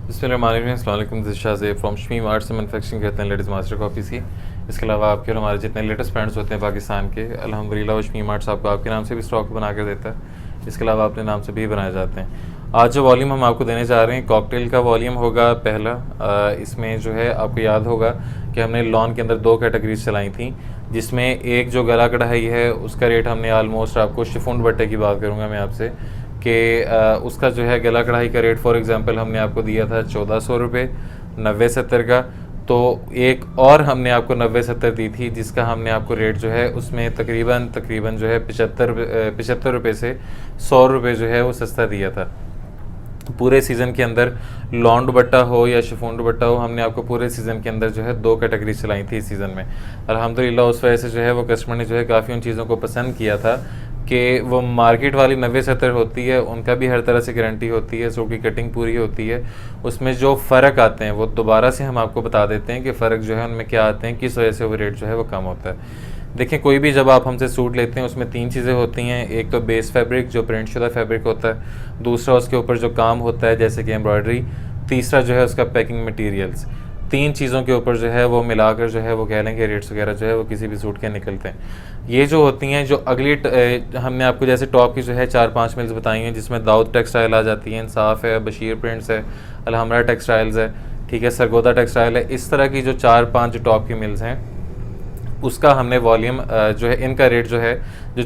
अस्सलामुअलैकुम, this Shaze from Shamim arts and manufacturing करते हैं लेडीज़ मास्टर कॉपीज़ की। इसके अलावा आपके और हमारे जितने लेटेस्ट ब्रांड्स होते हैं पाकिस्तान के, अल्हम्दुलिल्लाह वो शमीम आर्ट्स आपको आपके नाम से भी स्टॉक बना कर देता है। इसके अलावा अपने नाम से भी बनाए जाते हैं। आज जो वॉल्यूम हम आपको देने जा रहे हैं कॉकटेल का वॉल्यूम होगा पहला। इसमें जो है आपको याद होगा कि हमने लॉन के अंदर 2 कैटेगरीज चलाई थी, जिसमें एक जो गला कढ़ाई है उसका रेट हमने आलमोस्ट, आपको शिफॉन दुपट्टे की बात करूँगा मैं आपसे, कि उसका जो है गला कढ़ाई का रेट फॉर एग्ज़ाम्पल हमने आपको दिया था 1400 रुपये 90-70 का। तो एक और हमने आपको 90-70 दी थी, जिसका हमने आपको रेट जो है उसमें तकरीबन जो है 75 रुपये से 100 रुपये जो है वो सस्ता दिया था। पूरे सीज़न के अंदर लॉन दुपट्टा हो या शिफॉन दुपट्टा हो, हमने आपको पूरे सीज़न के अंदर जो है 2 कैटेगरी चलाई थी इस सीज़न में। अल्हम्दुलिल्लाह उस वजह से जो है वो कस्टमर ने जो है काफ़ी उन चीज़ों को पसंद किया था कि वो मार्केट वाली 90-70 होती है, उनका भी हर तरह से गारंटी होती है, सूट की कटिंग पूरी होती है। उसमें जो फ़र्क आते हैं वो दोबारा से हम आपको बता देते हैं कि फ़र्क जो है उनमें क्या आते हैं, किस वजह से वो रेट जो है वो कम होता है। देखिए, कोई भी जब आप हमसे सूट लेते हैं उसमें 3 चीज़ें होती हैं। एक तो बेस फैब्रिक जो प्रिंट शुदा फैब्रिक होता है, दूसरा उसके ऊपर जो काम होता है जैसे कि एम्ब्रॉयडरी, तीसरा जो है उसका पैकिंग मटेरियल्स। 3 चीज़ों के ऊपर जो है वो मिलाकर जो है वो कह लें कि रेट्स वगैरह जो है वो किसी भी सूट के निकलते हैं। ये जो होती हैं, जो अगली हमने आपको जैसे टॉप की जो है 4-5 मिल्स बताई हैं, जिसमें दाऊद टेक्सटाइल आ जाती है, इंसाफ है, बशीर प्रिंट्स है, अलहमरा टेक्सटाइल्स है, ठीक है, सरगोदा टेक्सटाइल है। इस तरह की जो 4-5 टॉप की मिल्स हैं उसका हमने वॉल्यूम जो है इनका रेट जो है, जो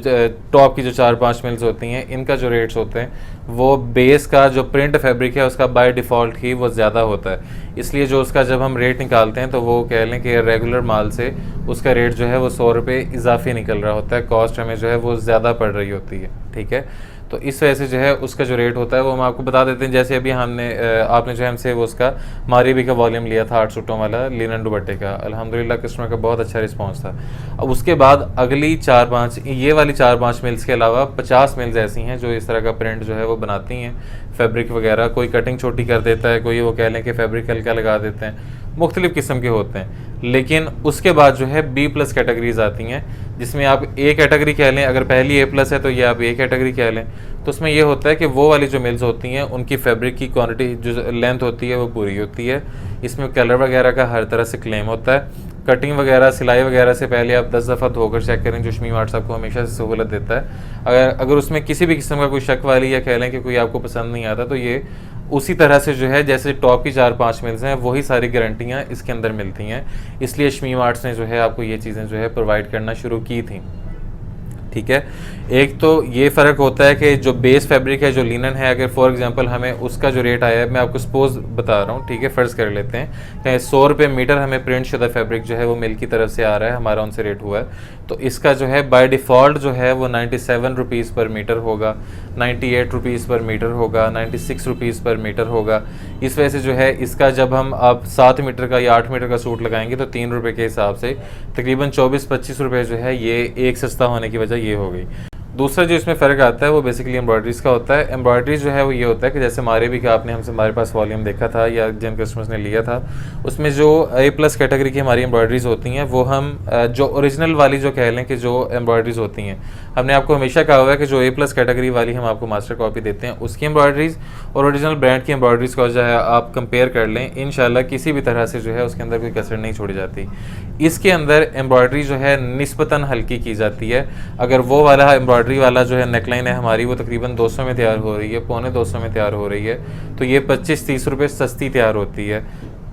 टॉप की जो 4-5 मिल्स होती हैं इनका जो रेट्स होते हैं वो बेस का जो प्रिंट फैब्रिक है उसका बाय डिफ़ॉल्ट ही वो ज़्यादा होता है। इसलिए जो उसका जब हम रेट निकालते हैं तो वो कह लें कि रेगुलर माल से उसका रेट जो है वो 100 रुपये इजाफी निकल रहा होता है, कॉस्ट हमें जो है वो ज़्यादा पड़ रही होती है, ठीक है। तो इस वजह से जो है उसका जो रेट होता है वो हम आपको बता देते हैं। जैसे अभी हमने आपने जो है हमसे वो उसका मारीबी का वॉल्यूम लिया था 8 सूटों वाला लिनन दुपट्टे का, अल्हम्दुलिल्लाह कस्टमर का बहुत अच्छा रिस्पांस था। अब उसके बाद अगली 4-5 ये वाली 4-5 मिल्स के अलावा 50 मिल्स ऐसी हैं जो इस तरह का प्रिंट जो है वो बनाती हैं, फैब्रिक वगैरह। कोई कटिंग छोटी कर देता है, कोई वो कह लें कि फैब्रिक हल्का लगा देते हैं, मुख्तलिफ़ किस्म के होते हैं। लेकिन उसके बाद जो है B+ कैटेगरीज आती हैं, जिसमें आप A कैटेगरी कह लें, अगर पहली A+ है तो ये आप A कैटेगरी कह लें। तो उसमें ये होता है कि वो वाली जो मिल्स होती हैं उनकी फैब्रिक की क्वांटिटी जो लेंथ होती है वो पूरी होती है। इसमें कलर वगैरह का हर तरह से क्लेम होता है। कटिंग वगैरह, सिलाई वगैरह से पहले आप 10 दफ़ा धोकर चेक करें, जो शमीम आर्ट्स आपको हमेशा से सहूलत देता है। अगर उसमें किसी भी किस्म का कोई शक वाली या कह लें कि कोई आपको पसंद नहीं आता, तो ये उसी तरह से जो है जैसे टॉप की 4-5 मिल्स हैं वही सारी गारंटियाँ इसके अंदर मिलती हैं। इसलिए शमीम आर्ट्स ने जो है आपको ये चीज़ें जो है प्रोवाइड करना शुरू की थी, ठीक है। एक तो ये फ़र्क होता है कि जो बेस फैब्रिक है, जो लिनन है, अगर फॉर एग्जांपल हमें उसका जो रेट आया है, मैं आपको सपोज बता रहा हूँ, ठीक है, फ़र्ज़ कर लेते हैं कि 100 रुपये मीटर हमें प्रिंट शुदा फैब्रिक जो है वो मिल की तरफ से आ रहा है, हमारा उनसे रेट हुआ है। तो इसका जो है बाय डिफ़ॉल्ट जो है वो 97 रुपीज़ पर मीटर होगा, 98 रुपीज़ पर मीटर होगा, 96 रुपीज़ पर मीटर होगा। इस वजह से जो है इसका जब हम आप 7 मीटर का या 8 मीटर का सूट लगाएंगे तो 3 रुपये के हिसाब से तकरीबन 24-25 रुपये जो है ये एक सस्ता होने की वजह ये हो गई। दूसरा जो इसमें फ़र्क आता है वो बेसिकली एम्ब्रॉयडरीज़ का होता है। एम्ब्रॉयडरीज़ जो है वो ये होता है कि जैसे हमारे भी का आपने हमसे हमारे पास वॉल्यूम देखा था या जिन कस्टमर्स ने लिया था, उसमें जो A+ कैटेगरी की हमारी एम्ब्रॉयडरीज़ होती हैं वो हम जो ओरिजिनल वाली जो कह लें कि जो एम्ब्रॉयडरीज़ होती हैं, हमने आपको हमेशा कहा हुआ है कि जो A+ कैटेगरी वाली हम आपको मास्टर कॉपी देते हैं उसकी एम्ब्रॉयडरीज़ और ओरिजिनल ब्रांड की एम्ब्रॉयडरीज़ को जो है आप कंपेयर कर लें, इंशाल्लाह किसी भी तरह से जो है उसके अंदर कोई कसर नहीं छोड़ी जाती। इसके अंदर एम्ब्रॉयडरी जो है निस्बतन हल्की की जाती है। अगर वो वाला एम्ब्रॉयडरी वाला जो है नेकलाइन है हमारी वो तकरीबन 200 में तैयार हो रही है, पौने 200 में तैयार हो रही है, तो ये 25-30 रुपये सस्ती तैयार होती है,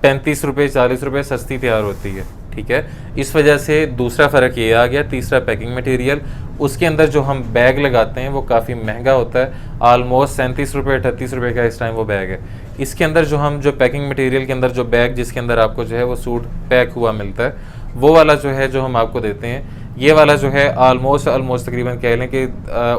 35 रुपये 40 रुपये सस्ती तैयार होती है, ठीक है। इस वजह से दूसरा फ़र्क ये आ गया। तीसरा पैकिंग मटेरियल, उसके अंदर जो हम बैग लगाते हैं वो काफ़ी महंगा होता है, आलमोस्ट 37 रुपये 38 रुपये का इस टाइम वो बैग है। इसके अंदर जो हम जो पैकिंग मटेरियल के अंदर जो बैग जिसके अंदर आपको जो है वो सूट पैक हुआ मिलता है, वो वाला जो है जो हम आपको देते हैं, ये वाला जो है ऑलमोस्ट तकरीबन कह लें कि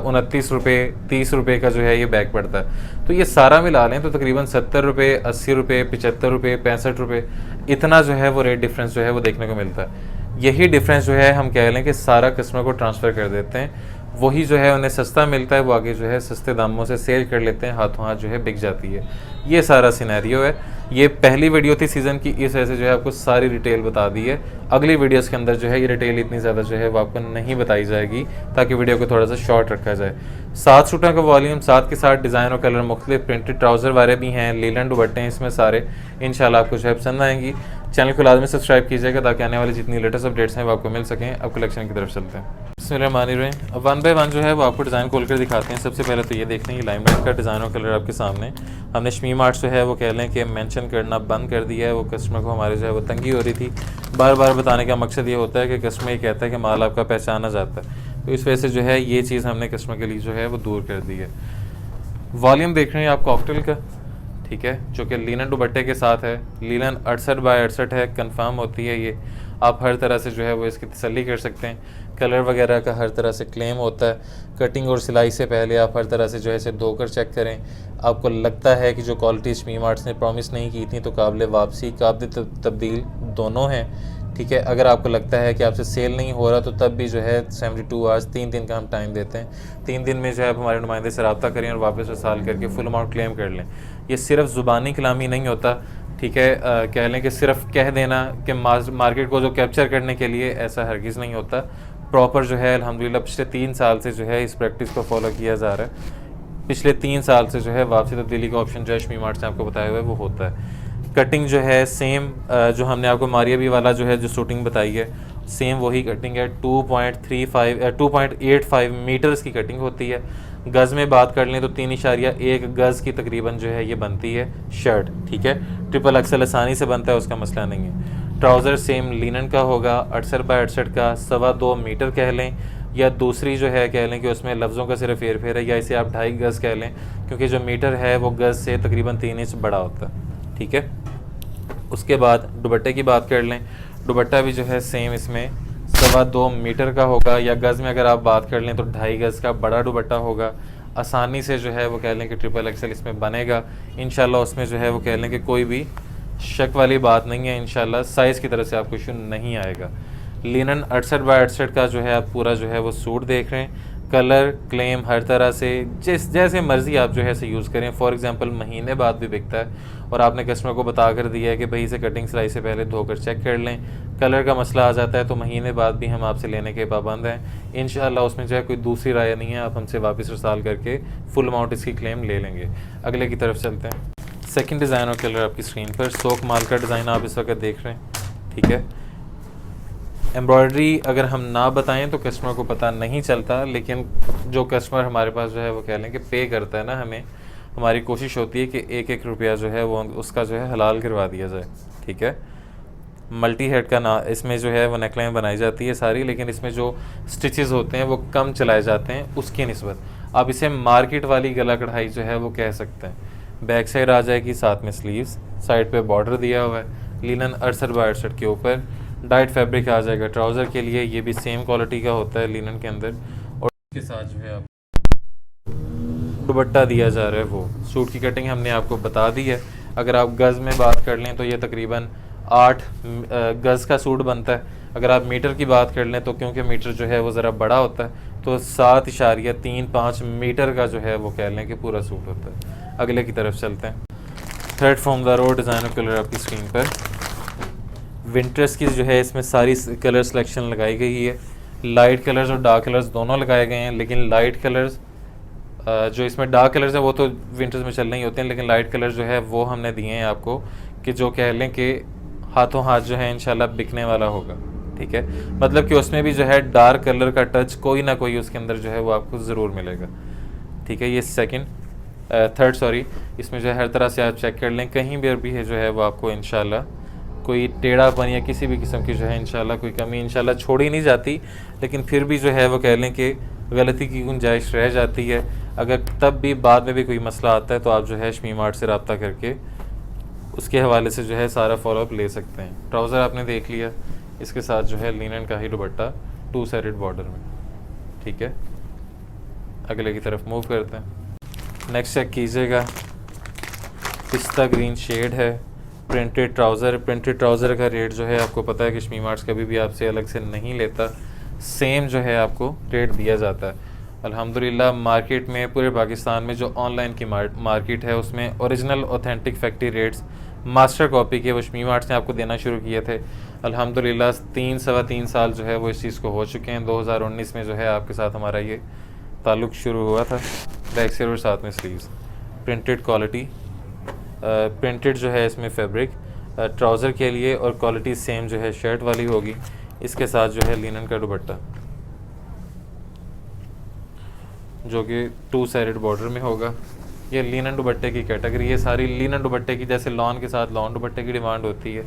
29 रुपये 30 रुपये का जो है ये बैग पड़ता है। तो ये सारा मिला लें तो तकरीबन 70 रुपये 80 रुपये 75 रुपये 65 रुपये इतना जो है वो रेट डिफरेंस जो है वो देखने को मिलता है। यही डिफरेंस जो है हम कह लें कि सारा कस्टमर को ट्रांसफ़र कर देते हैं, वही जो है उन्हें सस्ता मिलता है, वो आगे जो है सस्ते दामों से सेल कर लेते हैं, हाथों हाथ जो है बिक जाती है। ये सारा सिनेरियो है। ये पहली वीडियो थी सीज़न की, इस वजह से जो है आपको सारी डिटेल बता दी है। अगली वीडियोस के अंदर जो है ये डिटेल इतनी ज़्यादा जो है वो आपको नहीं बताई जाएगी, ताकि वीडियो को थोड़ा सा शॉर्ट रखा जाए। 7 सूटों का वॉल्यूम, साथ के साथ डिज़ाइन और कलर मुख्तलिफ, प्रिंटेड ट्राउज़र वाले भी हैं, लीलन दुपट्टे हैं इसमें सारे। इंशाल्लाह आपको जो है पसंद आएंगी। चैनल को लाजमी सब्सक्राइब कीजिएगा ताकि आने वाली जितनी लेटेस्ट अपडेट्स हैं वो आपको मिल सकें। अब कलेक्शन की तरफ चलते हैं। बिस्मिल्लाहिर्रहमानिर्रहीम। अब 1 बाय 1 जो है वो आपको डिज़ाइन खोल कर दिखाते हैं। सबसे पहले तो ये देख लें, ये लाइमलाइट का डिज़ाइन और कलर आपके सामने। हमने शमीम आर्ट्स जो है वो कह लें कि मेंशन करना बंद कर दिया है। वो कस्टमर को हमारे जो है वो तंगी हो रही थी। बार बार बताने का मकसद ये होता है कि कस्टमर ये कहता है कि माल आपका पहचाना जाता है, तो इस वजह से जो है ये चीज़ हमने कस्टमर के लिए जो है वो दूर कर दी है। वॉल्यूम देख रहे हैं आप कॉकटेल का, ठीक है, जो कि लीलन दुपट्टे के साथ है। लीलन 68 बाय 68 है, कंफर्म होती है ये। आप हर तरह से जो है वो इसकी तसल्ली कर सकते हैं। कलर वगैरह का हर तरह से क्लेम होता है। कटिंग और सिलाई से पहले आप हर तरह से जो है इसे धोकर चेक करें। आपको लगता है कि जो क्वालिटी शमीम आर्ट्स ने प्रॉमिस नहीं की थी, तो काबिल वापसी काबिल तब्दील दोनों हैं, ठीक है। अगर आपको लगता है कि आपसे सेल नहीं हो रहा, तो तब भी जो है 72 आवर्स 3 दिन का हम टाइम देते हैं। 3 दिन में जो है आप हमारे नुमाइंदे से रब्ता करें और वापस वसाल करके फुल अमाउंट क्लेम कर लें। ये सिर्फ ज़ुबानी कलामी नहीं होता, ठीक है। कह लें कि सिर्फ कह देना कि मार्केट को जो कैप्चर करने के लिए, ऐसा हरगिज़ नहीं होता। प्रॉपर जो है अल्हम्दुलिल्लाह पिछले 3 साल से जो है इस प्रैक्टिस को फॉलो किया जा रहा है। पिछले 3 साल से जो है वापसी तब्दीली का ऑप्शन जो है शमीम आर्ट्स ने आपको बताया हुआ है वो होता है। कटिंग जो है सेम, जो हमने आपको मारिया भी वाला जो है जो शूटिंग बताई है, सेम वही कटिंग है। 2.85 मीटर्स की कटिंग होती है। गज़ में बात कर लें तो 3.1 गज़ की तकरीबन जो है ये बनती है शर्ट, ठीक है। ट्रिपल एक्सल आसानी से बनता है, उसका मसला नहीं है। ट्राउज़र सेम लिनन का होगा, 68 बाय 68 का, 2.25 मीटर कह लें, या दूसरी जो है कह लें कि उसमें लफ्ज़ों का सिर्फ हेर फेर है, या इसे आप 2.5 गज़ कह लें, क्योंकि जो मीटर है वो गज़ से तकरीबन 3 इंच बड़ा होता है, ठीक है। उसके बाद दुपट्टे की बात कर लें, दुपट्टा भी जो है सेम इसमें 2.25 मीटर का होगा, या गज़ में अगर आप बात कर लें तो 2.5 गज़ का बड़ा दुपट्टा होगा। आसानी से जो है वो कह लें कि ट्रिपल एक्सल इसमें बनेगा इंशाल्लाह। उसमें जो है वो कह लें कि कोई भी शक वाली बात नहीं है इंशाल्लाह। साइज़ की तरह से आपको इशू नहीं आएगा। लिनन 68 बाय 68 का जो है आप पूरा जो है वो सूट देख रहे हैं। कलर क्लेम हर तरह से जैसे मर्ज़ी आप जो है इसे यूज़ करें। फॉर एग्जांपल महीने बाद भी बिकता है, और आपने कस्टमर को बता कर दिया है कि भाई इसे कटिंग सिलाई से पहले धोकर चेक कर लें। कलर का मसला आ जाता है तो महीने बाद भी हम आपसे लेने के पाबंद हैं इंशाल्लाह। उसमें जो है कोई दूसरी राय नहीं है, आप हमसे वापस रसाल करके फुल अमाउंट इसकी क्लेम ले लेंगे। अगले की तरफ चलते हैं। सेकंड डिज़ाइन और कलर आपकी स्क्रीन पर, सोक माल का डिज़ाइन आप इस वक्त देख रहे हैं, ठीक है। एम्ब्रॉयडरी अगर हम ना बताएं तो कस्टमर को पता नहीं चलता, लेकिन जो कस्टमर हमारे पास जो है वो कह लें कि पे करता है ना, हमें, हमारी कोशिश होती है कि 1-1 रुपया जो है वो उसका जो है हलाल करवा दिया जाए, ठीक है। मल्टी हेड का ना इसमें जो है वो नेकलाइन बनाई जाती है सारी, लेकिन इसमें जो स्टिचेस होते हैं वो कम चलाए जाते हैं उसकी निस्बत। आप इसे मार्केट वाली गला कढ़ाई जो है वो कह सकते हैं। बैक साइड आ जाएगी, साथ में स्लीव्स, साइड पे बॉर्डर दिया हुआ है। लिनन 68 बाय 68 के ऊपर डाइट फैब्रिक आ जाएगा ट्राउज़र के लिए। ये भी सेम क्वालिटी का होता है लिनन के अंदर, और इसके साथ जो है आप दुपट्टा दिया जा रहा है। वो सूट की कटिंग हमने आपको बता दी है। अगर आप गज़ में बात कर लें तो ये तकरीबन 8 गज़ का सूट बनता है। अगर आप मीटर की बात कर लें तो क्योंकि मीटर जो है वो ज़रा बड़ा होता है, तो 7.35 मीटर का जो है वो कह लें कि पूरा सूट होता है। अगले की तरफ चलते हैं। Thread from the road design और कलर आपकी स्क्रीन पर। विंटर्स की जो है इसमें सारी कलर सिलेक्शन लगाई गई है। लाइट कलर्स और डार्क कलर्स दोनों लगाए गए हैं, लेकिन लाइट कलर्स जो इसमें डार्क कलर्स हैं वो तो विंटर्स में चलने ही होते हैं, लेकिन लाइट कलर जो है वो हमने दिए हैं आपको कि जो कह लें कि हाथों हाथ जो है इंशाल्लाह बिकने वाला होगा, ठीक है। मतलब कि उसमें भी जो है डार्क कलर का टच कोई ना कोई उसके अंदर जो है वो आपको ज़रूर मिलेगा, ठीक है। ये थर्ड सॉरी, इसमें जो है हर तरह से आप चेक कर लें, कहीं भी है जो है वो आपको इंशाल्लाह कोई टेढ़ापन या किसी भी किस्म की जो है इंशाल्लाह कोई कमी इंशाल्लाह छोड़ी नहीं जाती, लेकिन फिर भी जो है वो कह लें कि गलती की गुंजाइश रह जाती है। अगर तब भी बाद में भी कोई मसला आता है तो आप जो है शमीम आर्ट से रब्ता करके उसके हवाले से जो है सारा फॉलोअप ले सकते हैं। ट्राउज़र आपने देख लिया, इसके साथ जो है लिनन का ही दुपट्टा 2 साइडेड बॉर्डर में, ठीक है। अगले की तरफ मूव करते हैं। नेक्स्ट चेक कीजिएगा, पिस्ता ग्रीन शेड है, प्रिंटेड ट्राउज़र का रेट जो है आपको पता है कि शमीम आर्ट्स कभी भी आपसे अलग से नहीं लेता, सेम जो है आपको रेट दिया जाता है। अल्हम्दुलिल्लाह मार्केट में पूरे पाकिस्तान में जो ऑनलाइन की मार्केट है उसमें original authentic factory rates master copy के वो शमीम आर्ट्स ने आपको देना शुरू किए थे। अल्हम्दुलिल्लाह 3 सवा 3 साल जो है वो इस चीज़ को हो चुके हैं। 2019 में जो है आपके साथ हमारा ये ताल्लुक़ शुरू हुआ था। बैक साइड और साथ में स्लीव्स, प्रिंटेड क्वालिटी, प्रिंटेड जो है इसमें फैब्रिक ट्राउज़र के लिए, और क्वालिटी सेम जो है शर्ट वाली होगी। इसके साथ जो है लिनन का दुपट्टा जो कि 2 साइडेड बॉर्डर में होगा। ये लिनन दुपट्टे की कैटेगरी है सारी। लिनन दुपट्टे की जैसे लॉन के साथ लॉन दुपट्टे की डिमांड होती है,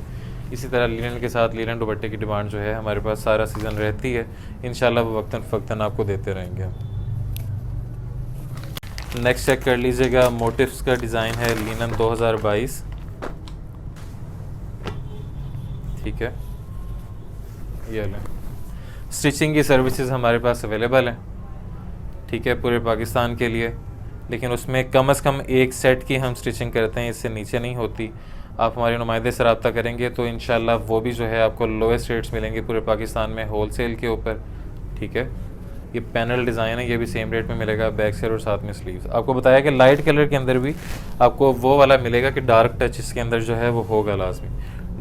इसी तरह लिनन के साथ लिनन दुपट्टे की डिमांड जो है हमारे पास सारा सीज़न रहती है। इंशाल्लाह वो वक्तन फ़क्तन आपको देते रहेंगे हम। नेक्स्ट चेक कर लीजिएगा, मोटिव्स का डिज़ाइन है लिनन 2022, ठीक है। ये लें, स्टिचिंग की सर्विसेज हमारे पास अवेलेबल हैं, ठीक है, पूरे पाकिस्तान के लिए। लेकिन उसमें कम से कम एक सेट की हम स्टिचिंग करते हैं, इससे नीचे नहीं होती। आप हमारे नुमाइंदे से रब्ता करेंगे तो इंशाल्लाह वो भी जो है आपको लोएस्ट रेट्स मिलेंगे पूरे पाकिस्तान में होलसेल के ऊपर, ठीक है। ये पैनल डिज़ाइन है, ये भी सेम रेट में मिलेगा, बैक साइड और साथ में स्लीव्स। आपको बताया कि लाइट कलर के अंदर भी आपको वो वाला मिलेगा कि डार्क टच इसके अंदर जो है वो होगा लाजमी।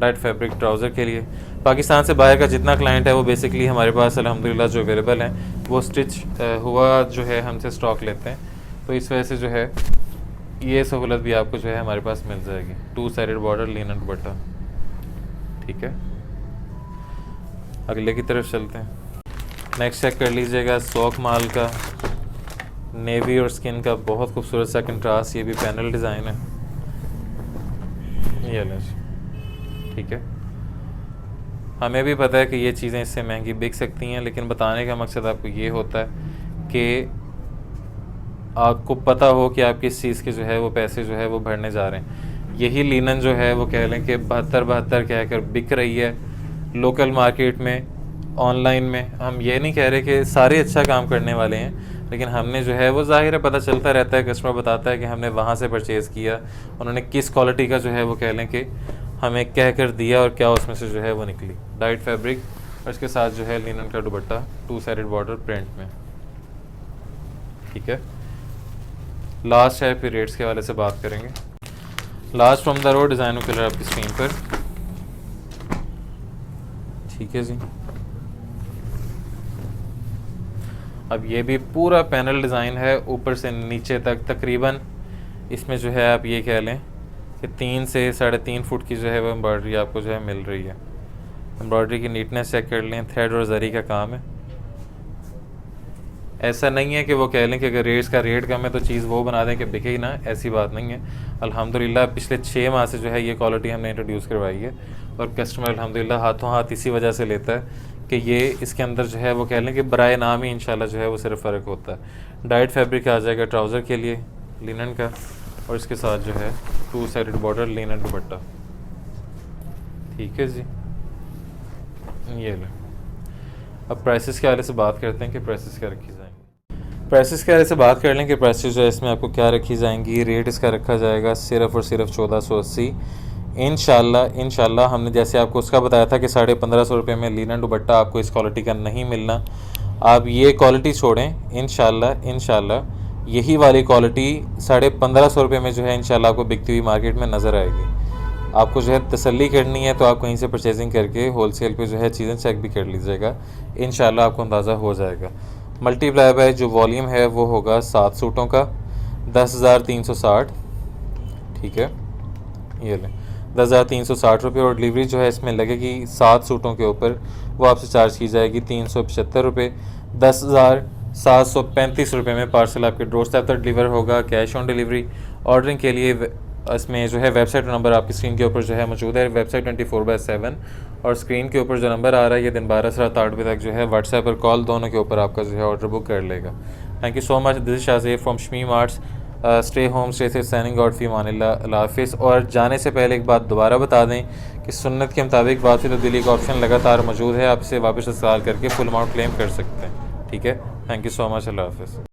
डाइट फैब्रिक ट्राउज़र के लिए पाकिस्तान से बाहर का जितना क्लाइंट है वो बेसिकली हमारे पास अल्हम्दुलिल्लाह जो अवेलेबल हैं वो स्टिच हुआ जो है हमसे स्टॉक लेते हैं। तो इस वजह से जो है ये सहूलत भी आपको जो है हमारे पास मिल जाएगी। 2 साइडेड बॉर्डर लिनन दुपट्टा, ठीक है। अगले की तरफ चलते हैं। नेक्स्ट चेक कर लीजिएगा, सोक माल का नेवी और स्किन का बहुत खूबसूरत सा कंट्रास्ट, ये भी पैनल डिज़ाइन है। ये लें, ठीक है। हमें भी पता है कि ये चीज़ें इससे महंगी बिक सकती हैं, लेकिन बताने का मकसद आपको ये होता है कि आपको पता हो कि आप किस चीज़ के जो है वो पैसे जो है वो भरने जा रहे हैं। यही लिनन जो है वो कह लें कि 72 कहकर बिक रही है लोकल मार्केट में, ऑनलाइन में। हम ये नहीं कह रहे कि सारे अच्छा काम करने वाले हैं, लेकिन हमने जो है वो ज़ाहिर है पता चलता रहता है, कस्टमर बताता है कि हमने वहाँ से परचेज़ किया, उन्होंने किस क्वालिटी का जो है वो कह लें कि हमें कह कर दिया और क्या उसमें से जो है वो निकली। डाइट फैब्रिक और इसके साथ जो है लिनन का दुपट्टा 2 साइडेड बॉर्डर प्रिंट में, ठीक है। लास्ट है, फिर रेट्स के हवाले से बात करेंगे। Last from the road design colour आपकी स्क्रीन पर, ठीक है जी। अब ये भी पूरा पैनल डिज़ाइन है ऊपर से नीचे तक, तकरीबन इसमें जो है आप ये कह लें कि 3 से 3.5 फुट की जो है वो एम्ब्रॉयडरी आपको जो है मिल रही है। एम्ब्रॉयडरी की नीटनेस चेक कर लें, थ्रेड और जरी का काम है। ऐसा नहीं है कि वो कह लें कि अगर रेट्स का रेट कम है तो चीज़ वो बना दें कि बिके ही ना, ऐसी बात नहीं है। अल्हम्दुलिल्लाह पिछले 6 माह से जो है ये क्वालिटी हमने इंट्रोड्यूस करवाई है और कस्टमर अल्हम्दुलिल्लाह हाथों हाथ इसी वजह से लेता है कि ये इसके अंदर जो है वो कह लें कि बराए नाम ही इंशाल्लाह जो है वो सिर्फ फ़र्क होता है। डाइट फैब्रिक आ जाएगा ट्राउज़र के लिए लिनन का, और इसके साथ जो है 2 साइडेड बॉर्डर लिनन दुपट्टा, ठीक है जी। ये लें, अब प्राइसेस के हवाले से बात करते हैं कि प्राइसेस क्या रखी जाएंगी। प्राइसेस के हवाले से बात कर लें कि प्राइसेस जो है इसमें आपको क्या रखी जाएंगी। रेट इसका रखा जाएगा सिर्फ़ और सिर्फ 1480। इंशाल्लाह हमने जैसे आपको उसका बताया था कि 1550 रुपये में लिनन दुपट्टा आपको इस क्वालिटी का नहीं मिलना। आप ये क्वालिटी छोड़ें, इंशाल्लाह यही वाली क्वालिटी 1550 रुपये में जो है इंशाल्लाह आपको बिकती हुई मार्केट में नज़र आएगी। आपको जो है तसल्ली करनी है तो आप कहीं से परचेजिंग करके होलसेल पे जो है चीज़ें चेक भी कर लीजिएगा, इंशाल्लाह आपको अंदाज़ा हो जाएगा। मल्टीप्लाई बाय जो वॉल्यूम है वो होगा 7 सूटों का 10,360, ठीक है। ये लें 10,360 रुपये, और डिलीवरी जो है इसमें लगेगी 7 सूटों के ऊपर, वो आपसे चार्ज की जाएगी 375 रुपये। 10,735 रुपये में पार्सल आपके डोर स्टेप तक डिलीवर होगा, कैश ऑन डिलीवरी। ऑर्डरिंग के लिए इसमें जो है वेबसाइट नंबर आपकी स्क्रीन के ऊपर जो है मौजूद है, वेबसाइट 24/7, और स्क्रीन के ऊपर जो नंबर आ रहा है ये दिन 12 से रात 8 बजे तक जो है व्हाट्सएप और कॉल दोनों के ऊपर आपका जो है ऑर्डर बुक कर लेगा। Thank you so much. This is Shazeb from Shamim arts. Stay home stay safe, signing out फी अमानिल्लाह, अल्लाह हाफिज़। और जाने से पहले एक बात दोबारा बता दें कि सुन्नत के मुताबिक वापसी तब्दीली का ऑप्शन लगातार मौजूद है, आप इसे वापस इस्तेमाल करके फुल अमाउंट क्लेम कर सकते हैं, ठीक है। थैंक यू सो मच, अल्लाह हाफिज़।